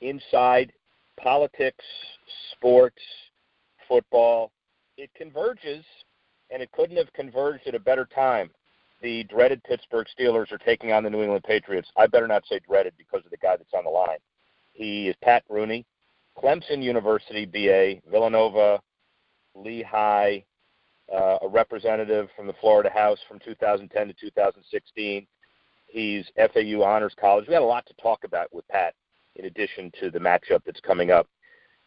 inside politics, sports, football. It converges, and it couldn't have converged at a better time. The dreaded Pittsburgh Steelers are taking on the New England Patriots. I better not say dreaded because of the guy that's on the line. He is Pat Rooney, Clemson University BA, Villanova, Lehigh, a representative from the Florida House from 2010 to 2016. He's FAU Honors College. We got a lot to talk about with Pat in addition to the matchup that's coming up.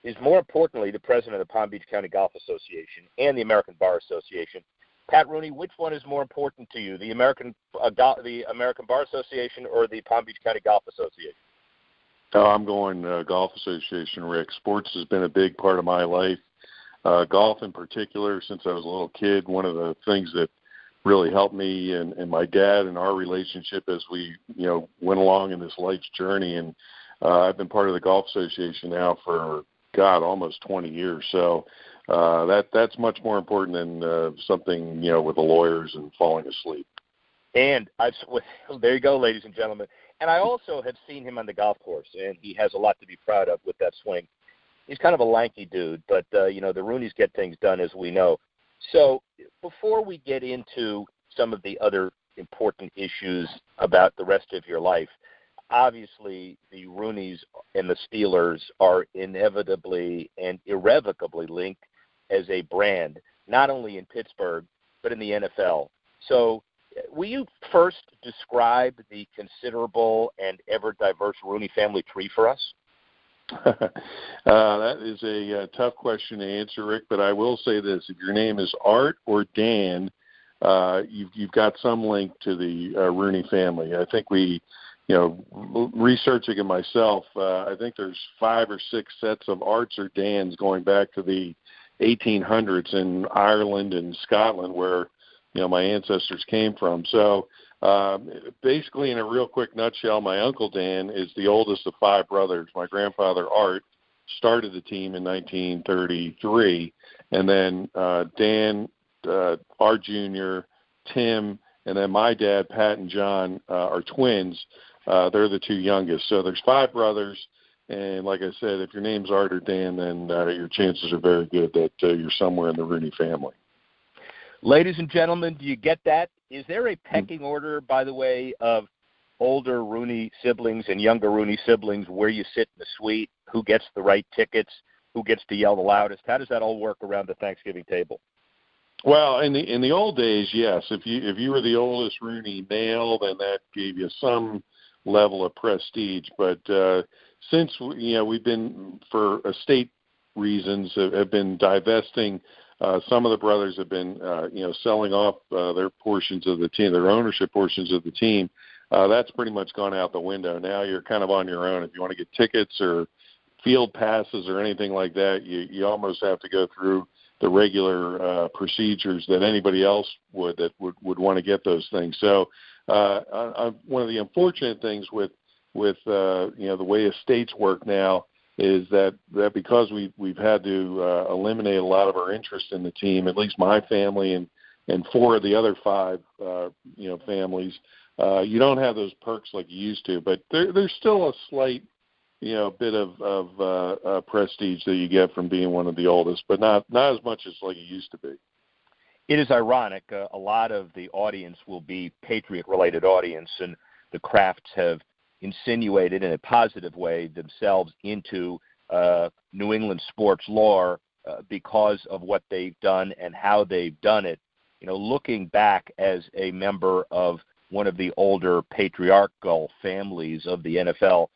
He's more importantly the president of the Palm Beach County Golf Association and the American Bar Association. Pat Rooney, which one is more important to you, the American Bar Association or the Palm Beach County Golf Association? Oh, I'm going Golf Association, Rick. Sports has been a big part of my life. Golf in particular, since I was a little kid, one of the things that really helped me and my dad and our relationship as we, went along in this life's journey. And I've been part of the Golf Association now for, almost 20 years. So that's much more important than something, with the lawyers and falling asleep. And there you go, ladies and gentlemen. And I also have seen him on the golf course, and he has a lot to be proud of with that swing. He's kind of a lanky dude, but, the Rooneys get things done, as we know. So before we get into some of the other important issues about the rest of your life, obviously the Rooneys and the Steelers are inevitably and irrevocably linked as a brand, not only in Pittsburgh, but in the NFL. So will you first describe the considerable and ever-diverse Rooney family tree for us? That is a tough question to answer, Rick, but I will say this. If your name is Art or Dan, you've got some link to the Rooney family. I think researching it myself, I think there's 5 or 6 sets of Arts or Dans going back to the 1800s in Ireland and Scotland where, my ancestors came from. So basically, in a real quick nutshell, my Uncle Dan is the oldest of 5 brothers. My grandfather, Art, started the team in 1933. And then Dan, Art Jr., Tim, and then my dad, Pat and John, are twins. They're the 2 youngest. So there's 5 brothers. And like I said, if your name's Art or Dan, then your chances are very good that you're somewhere in the Rooney family. Ladies and gentlemen, do you get that? Is there a pecking order, by the way, of older Rooney siblings and younger Rooney siblings where you sit in the suite, who gets the right tickets, who gets to yell the loudest? How does that all work around the Thanksgiving table? Well, in the old days, yes. If you were the oldest Rooney male, then that gave you some level of prestige. But since we've been, for estate reasons, have been divesting. Some of the brothers have been, selling off their portions of the team, their ownership portions of the team. That's pretty much gone out the window. Now you're kind of on your own. If you want to get tickets or field passes or anything like that, you almost have to go through the regular procedures that anybody else would want to get those things. So one of the unfortunate things with the way estates work now is that because we've had to eliminate a lot of our interest in the team, at least my family and 4 of the other 5 families, you don't have those perks like you used to. But there's still a slight bit of prestige that you get from being one of the oldest, but not as much as like it used to be. It is ironic. A lot of the audience will be Patriot-related audience, and the Crafts have insinuated in a positive way themselves into New England sports lore because of what they've done and how they've done it. Looking back as a member of one of the older patriarchal families of the NFL,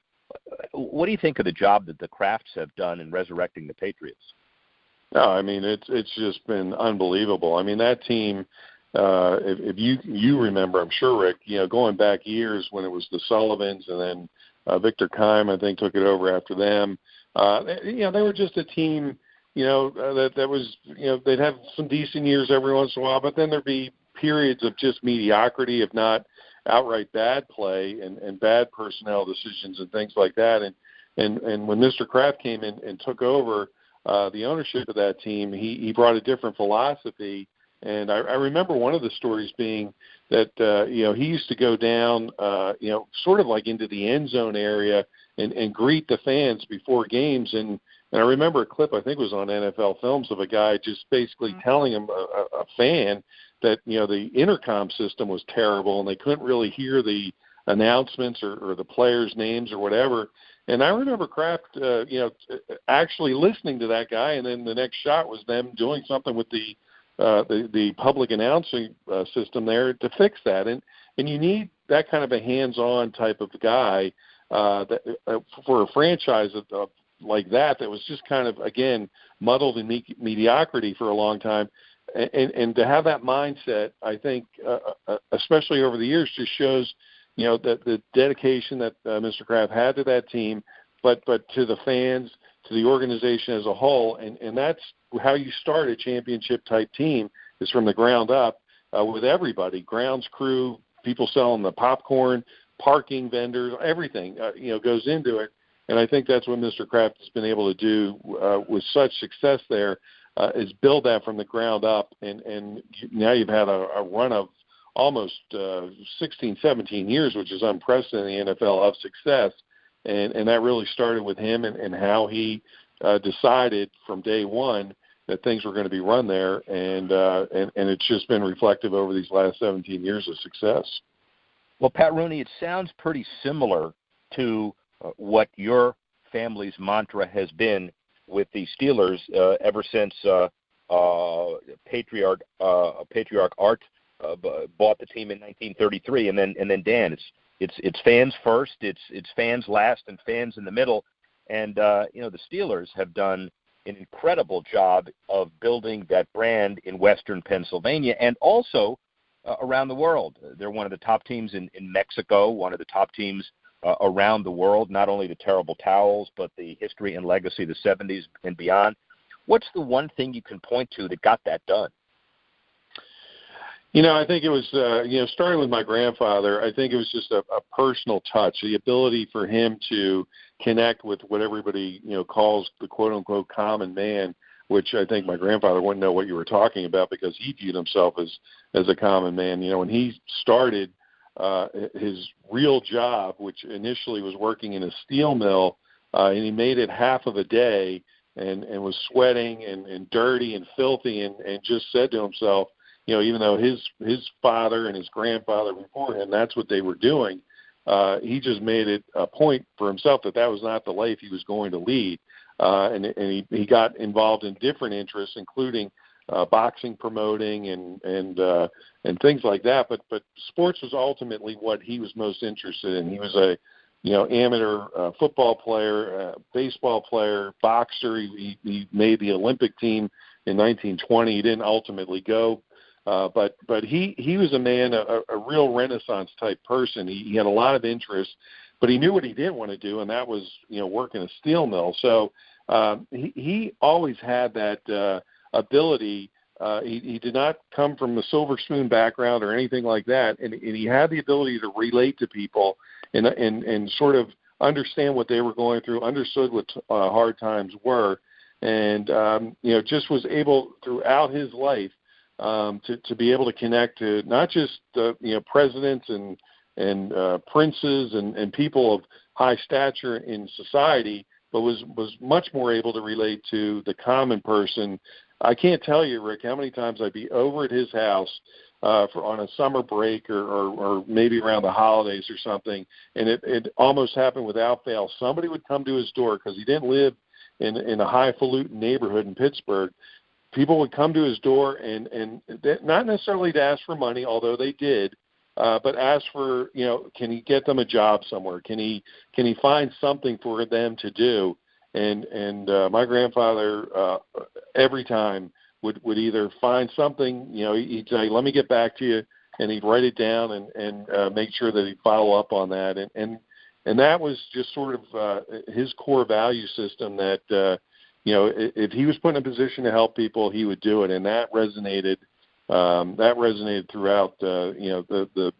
what do you think of the job that the Crafts have done in resurrecting the Patriots? No, I mean, it's just been unbelievable. I mean, that team, if you remember, I'm sure, Rick, going back years when it was the Sullivans and then Victor Keim, I think, took it over after them. They were just a team, that was, they'd have some decent years every once in a while, but then there'd be periods of just mediocrity, if not outright bad play and bad personnel decisions and things like that. And when Mr. Kraft came in and took over the ownership of that team, he brought a different philosophy. And I remember one of the stories being he used to go down, sort of like into the end zone area and greet the fans before games. And I remember a clip, I think it was on NFL Films, of a guy just basically telling him, a fan, that, the intercom system was terrible and they couldn't really hear the announcements or the players' names or whatever. And I remember Kraft, actually listening to that guy, and then the next shot was them doing something with the public announcing system there to fix that. And you need that kind of a hands-on type of guy for a franchise like that was just kind of, again, muddled in mediocrity for a long time. And to have that mindset, I think, especially over the years, just shows, that the dedication that Mr. Kraft had to that team, but to the fans, to the organization as a whole. And that's how you start a championship-type team, is from the ground up, with everybody, grounds crew, people selling the popcorn, parking vendors, everything, goes into it. And I think that's what Mr. Kraft has been able to do with such success there, is build that from the ground up. And now you've had a run of almost 16, 17 years, which is unprecedented in the NFL, of success. And that really started with him and how he decided from day one that things were going to be run there. And it's just been reflective over these last 17 years of success. Well, Pat Rooney, it sounds pretty similar to what your family's mantra has been with the Steelers ever since Patriarch Art bought the team in 1933, and then Dan. It's fans first, it's fans last, and fans in the middle. And the Steelers have done an incredible job of building that brand in Western Pennsylvania and also around the world. They're one of the top teams in Mexico, one of the top teams around the world, not only the terrible towels, but the history and legacy of the 70s and beyond. What's the one thing you can point to that got that done? I think it was, starting with my grandfather, I think it was just a personal touch, the ability for him to connect with what everybody, calls the quote-unquote common man, which I think my grandfather wouldn't know what you were talking about because he viewed himself as a common man. When he started his real job, which initially was working in a steel mill, and he made it half of a day and was sweating and dirty and filthy and just said to himself, even though his father and his grandfather before him, that's what they were doing, he just made it a point for himself that was not the life he was going to lead. And he got involved in different interests, including boxing, promoting, and things like that. But sports was ultimately what he was most interested in. He was a amateur football player, baseball player, boxer. He made the Olympic team in 1920. He didn't ultimately go. But he was a man, a real Renaissance type person. He had a lot of interests, but he knew what he didn't want to do, and that was, work in a steel mill. So he always had that ability. He did not come from a silver spoon background or anything like that, and he had the ability to relate to people and sort of understand what they were going through, understood what hard times were, and just was able throughout his life to be able to connect to not just presidents and princes and people of high stature in society, but was much more able to relate to the common person. I can't tell you, Rick, how many times I'd be over at his house on a summer break or maybe around the holidays or something, and it almost happened without fail. Somebody would come to his door because he didn't live in a highfalutin neighborhood in Pittsburgh. People would come to his door and not necessarily to ask for money, although they did, but ask for, can he get them a job somewhere? Can he find something for them to do? And my grandfather every time would either find something, he'd say, let me get back to you, and he'd write it down and make sure that he'd follow up on that. And that was just sort of his core value system that, if he was put in a position to help people, he would do it, and that resonated. That resonated throughout, the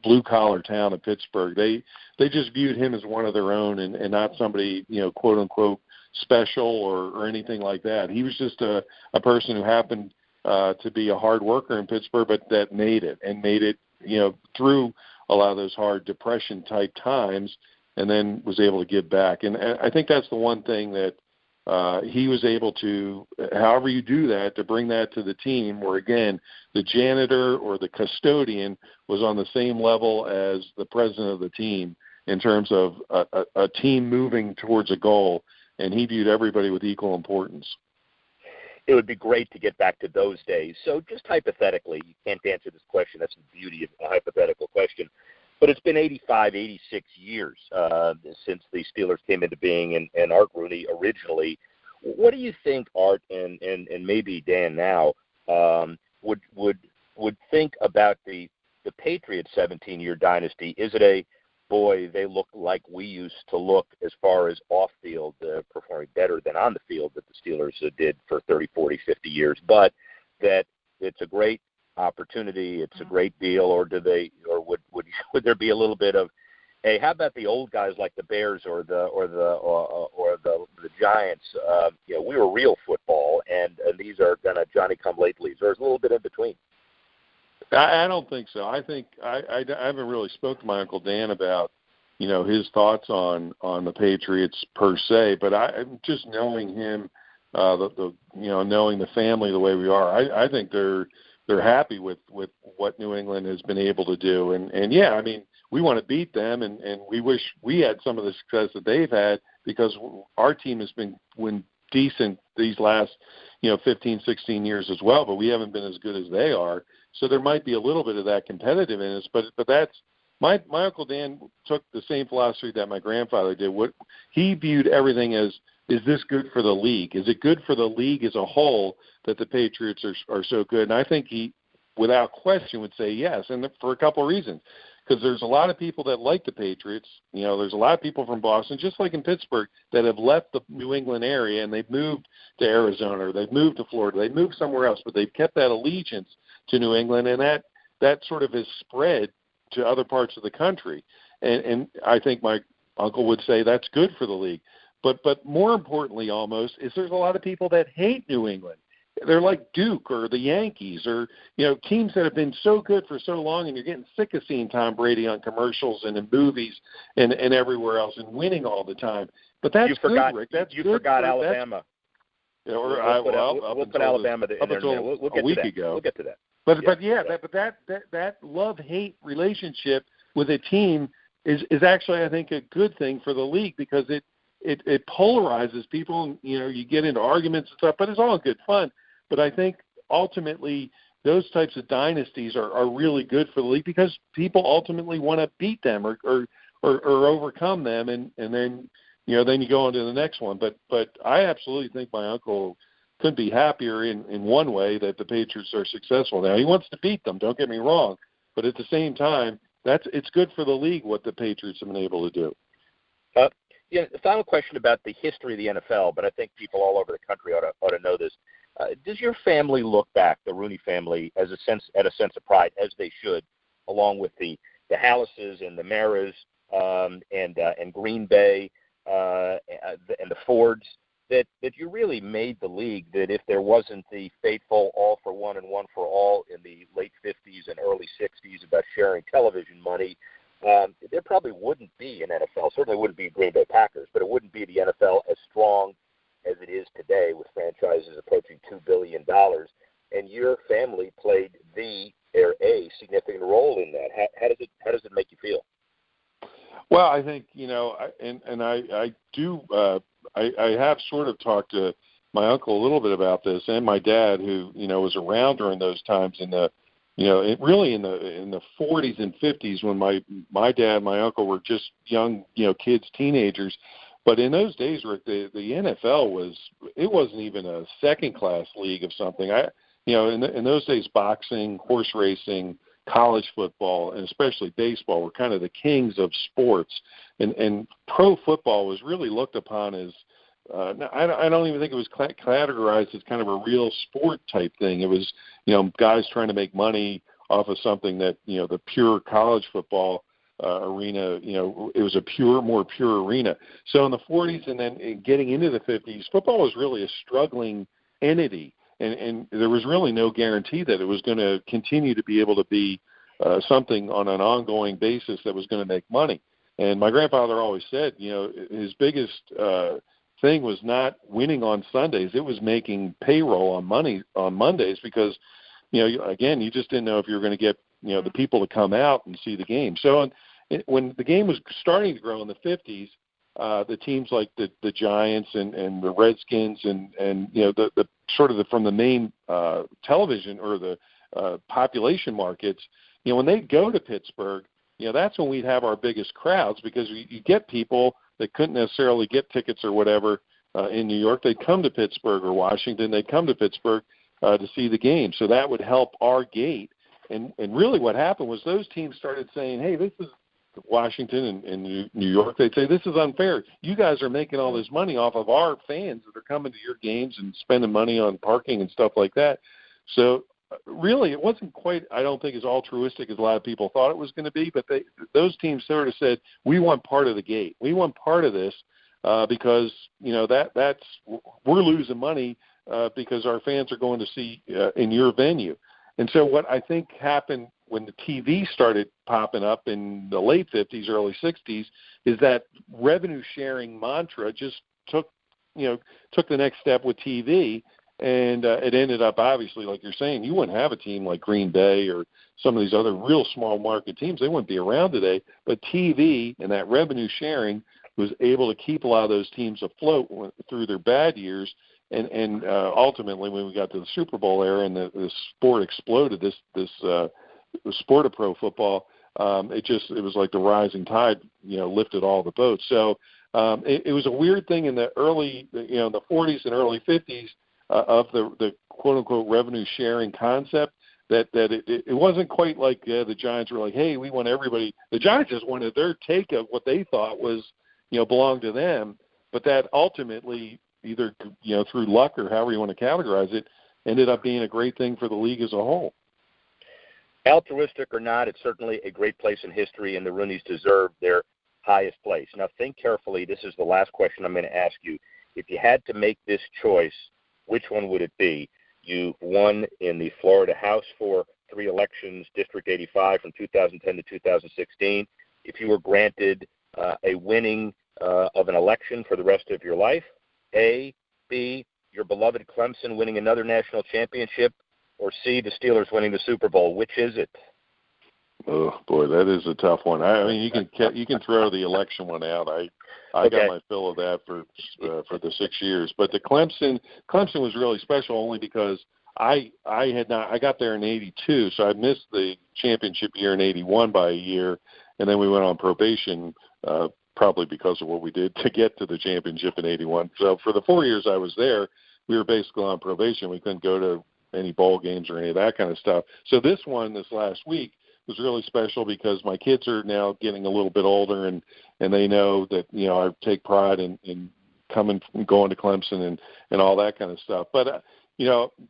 blue collar town of Pittsburgh. They just viewed him as one of their own, and not somebody, quote unquote special or anything like that. He was just a person who happened to be a hard worker in Pittsburgh, but that made it through a lot of those hard depression-type times, and then was able to give back. And I think that's the one thing that he was able to, however you do that, to bring that to the team where, again, the janitor or the custodian was on the same level as the president of the team in terms of a team moving towards a goal, and he viewed everybody with equal importance. It would be great to get back to those days. So just hypothetically, you can't answer this question. That's the beauty of a hypothetical question. But it's been 85, 86 years since the Steelers came into being, and Art Rooney originally. What do you think Art and maybe Dan now would think about the Patriots' 17-year dynasty? Is it a, boy, they look like we used to look as far as off-field, performing better than on the field that the Steelers did for 30, 40, 50 years, but that it's a great opportunity, it's a great deal, or would there be a little bit of, hey, how about the old guys like the Bears or the Giants? We were real football, and these are kind of Johnny-come-latelys. There's a little bit in between. I don't think so. I think I haven't really spoke to my Uncle Dan about his thoughts on the Patriots per se, but I'm just knowing him, knowing the family the way we are. I think they're happy with what New England has been able to do, and yeah, I mean, we want to beat them, and we wish we had some of the success that they've had, because our team has been decent these last 15, 16 years as well, but we haven't been as good as they are. So there might be a little bit of that competitiveness, but that's my Uncle Dan took the same philosophy that my grandfather did. What he viewed everything as, is this good for the league? Is it good for the league as a whole that the Patriots are so good? And I think he, without question, would say yes, and for a couple of reasons. Because there's a lot of people that like the Patriots. There's a lot of people from Boston, just like in Pittsburgh, that have left the New England area and they've moved to Arizona, or they've moved to Florida, they've moved somewhere else, but they've kept that allegiance to New England, and that sort of has spread to other parts of the country. And I think my uncle would say that's good for the league. But more importantly almost is there's a lot of people that hate New England. They're like Duke or the Yankees or, teams that have been so good for so long, and you're getting sick of seeing Tom Brady on commercials and in movies and everywhere else and winning all the time. But that's good, Rick. That's you good. Forgot Alabama. We'll put Alabama up until we'll get a week to that. ago. We'll get to that. But that love-hate relationship with a team is actually, I think, a good thing for the league, because it polarizes people, and you get into arguments and stuff, but it's all good fun. But I think ultimately those types of dynasties are really good for the league, because people ultimately want to beat them or overcome them, and then then you go on to the next one. But I absolutely think my uncle couldn't be happier in one way that the Patriots are successful. Now, he wants to beat them, don't get me wrong, but at the same time, it's good for the league what the Patriots have been able to do. The final question about the history of the NFL, but I think people all over the country ought to know this. Does your family look back, the Rooney family, at a sense of pride, as they should, along with the Hallises and the Maras and Green Bay and the Fords, that you really made the league, that if there wasn't the fateful all for one and one for all in the late 50s and early 60s about sharing television money, there probably wouldn't be an NFL. Certainly wouldn't be Green Bay Packers, but it wouldn't be the NFL as strong as it is today, with franchises approaching $2 billion. And your family played a significant role in that. How does it make you feel? Well, I think, I do. I have sort of talked to my uncle a little bit about this, and my dad, who was around during those times in the really in the 40s and 50s, when my dad and my uncle were just young kids, teenagers. But in those days, Rick, the NFL wasn't even a second class league of something. In those days, boxing, horse racing, college football, and especially baseball were kind of the kings of sports, and pro football was really looked upon as I don't even think it was categorized as kind of a real sport type thing. It was guys trying to make money off of something that the pure college football arena, it was a more pure arena. So in the 40s and then getting into the 50s, football was really a struggling entity. And there was really no guarantee that it was going to continue to be able to be something on an ongoing basis that was going to make money. And my grandfather always said, his biggest thing was not winning on Sundays. It was making payroll on Mondays because, again, you just didn't know if you were going to get, the people to come out and see the game. So when the game was starting to grow in the 50s, the teams like the Giants and the Redskins and the sort of from the main television or the population markets, when they'd go to Pittsburgh, that's when we'd have our biggest crowds because you get people that couldn't necessarily get tickets or whatever in New York. They'd come to Pittsburgh or Washington. They'd come to Pittsburgh to see the game. So that would help our gate. And really what happened was those teams started saying, hey, this is Washington and New York. They'd say, this is unfair. You guys are making all this money off of our fans that are coming to your games and spending money on parking and stuff like that. So really, it wasn't quite, I don't think, as altruistic as a lot of people thought it was going to be, but those teams sort of said, we want part of the gate. We want part of this because, that's we're losing money because our fans are going to see in your venue. And so what I think happened when the TV started popping up in the late 50s, early 60s, is that revenue-sharing mantra just took the next step with TV. And it ended up, obviously, like you're saying, you wouldn't have a team like Green Bay or some of these other real small market teams. They wouldn't be around today. But TV and that revenue sharing was able to keep a lot of those teams afloat through their bad years. And ultimately, when we got to the Super Bowl era and the sport exploded, this sport of pro football, it was like the rising tide, lifted all the boats. So it was a weird thing in the early, the 40s and early 50s. Of the quote-unquote revenue-sharing concept, that it wasn't quite like the Giants were like, hey, we want everybody. The Giants just wanted their take of what they thought was, belonged to them, but that ultimately, either, through luck or however you want to categorize it, ended up being a great thing for the league as a whole. Altruistic or not, it's certainly a great place in history, and the Rooneys deserve their highest place. Now, think carefully. This is the last question I'm going to ask you. If you had to make this choice, which one would it be? You won in the Florida House for 3 elections, District 85 from 2010 to 2016. If you were granted a winning of an election for the rest of your life, A, B, your beloved Clemson winning another national championship, or C, the Steelers winning the Super Bowl, which is it? Oh boy, that is a tough one. I mean, you can throw the election one out. I got my fill of that for the 6 years. But the Clemson was really special only because I got there in '82, so I missed the championship year in '81 by a year, and then we went on probation, probably because of what we did to get to the championship in '81. So for the 4 years I was there, we were basically on probation. We couldn't go to any bowl games or any of that kind of stuff. So this last week was really special because my kids are now getting a little bit older and they know that, I take pride in coming and going to Clemson and all that kind of stuff. But,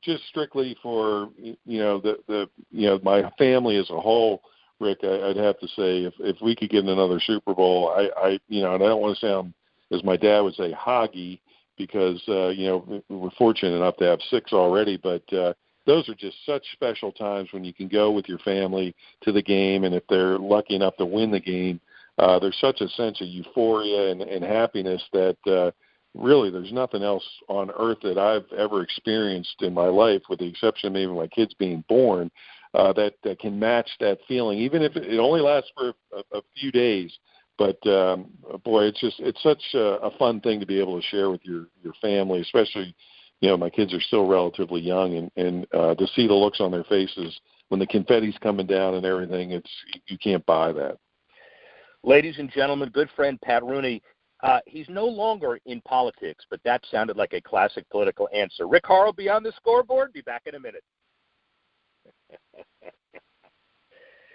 just strictly for, my family as a whole, Rick, I'd have to say if we could get in another Super Bowl, and I don't want to sound, as my dad would say, hoggy, because, we're fortunate enough to have 6 already, but those are just such special times when you can go with your family to the game, and if they're lucky enough to win the game, there's such a sense of euphoria and happiness that really there's nothing else on earth that I've ever experienced in my life, with the exception of maybe my kids being born, that can match that feeling, even if it only lasts for a few days. But, boy, it's such a fun thing to be able to share with your family, especially, my kids are still relatively young, and to see the looks on their faces when the confetti's coming down and everything, you can't buy that. Ladies and gentlemen, good friend Pat Rooney, he's no longer in politics, but that sounded like a classic political answer. Rick Horrow, Beyond the Scoreboard. Be back in a minute.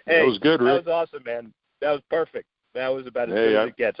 Hey, that was good, Rick. That was awesome, man. That was perfect. That was about as good as it gets.